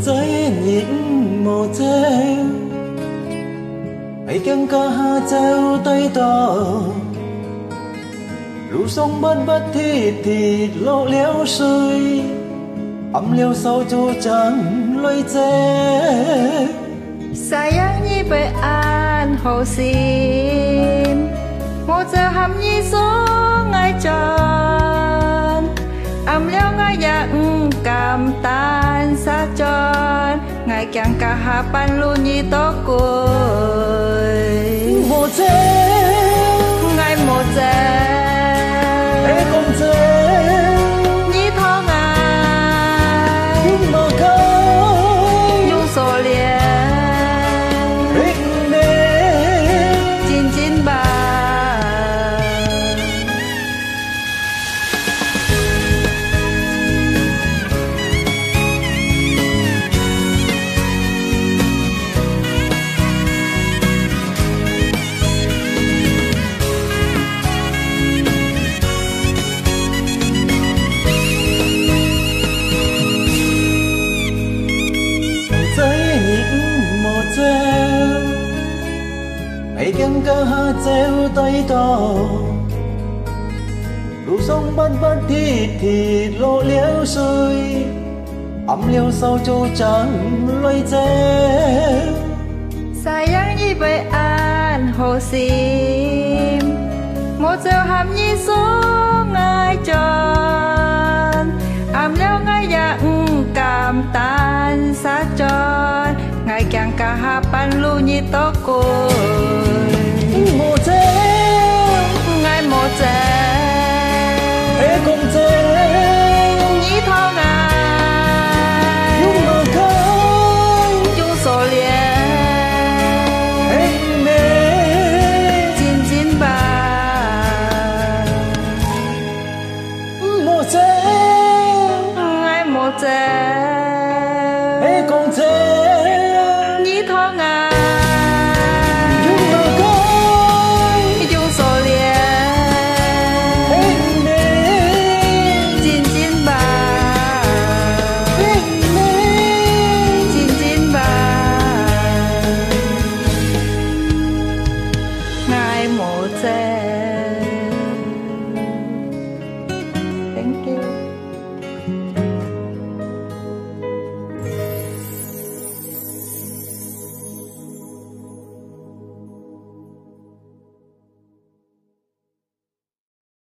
giấy nhịn màu treo hãy căng ca ha treo tay to lũ sông bất bất thì lộ liễu sơi ấm liêu sâu chu trắng lôi che sayang nhi về an hồ xin một giờ hầm nhi xuống ngay tròn ấm liêu ngay dặn cảm tan xa tròn ngày càng cả hà pan luôn nhi to cuối một che ngày một giờ ê con che nhi thọ ngài nhưng mà khơi nhung sổ liền hình nê chín chín ba hãy căng ca ha treo tay to lũ sông bất bất thì lộ liễu sơi ấm liêu sâu chu trắng lôi che sayang nhi về an hồ xin một giờ hầm nhi xuống ngay tròn ấm liêu ngay dặn cảm tan xa tròn ngày càng cả hà pan lu nhi to côi một che ngày một giờ ê con che nhi thọ ngài nhưng mà khơi chung sổ liền hình nê chín chín ba một che ngày một giờ ê con che nhi thọ ngài nhưng mà khơi chung sổ liền hình nê chín chín ba hình nê chín chín ba ngày một giờ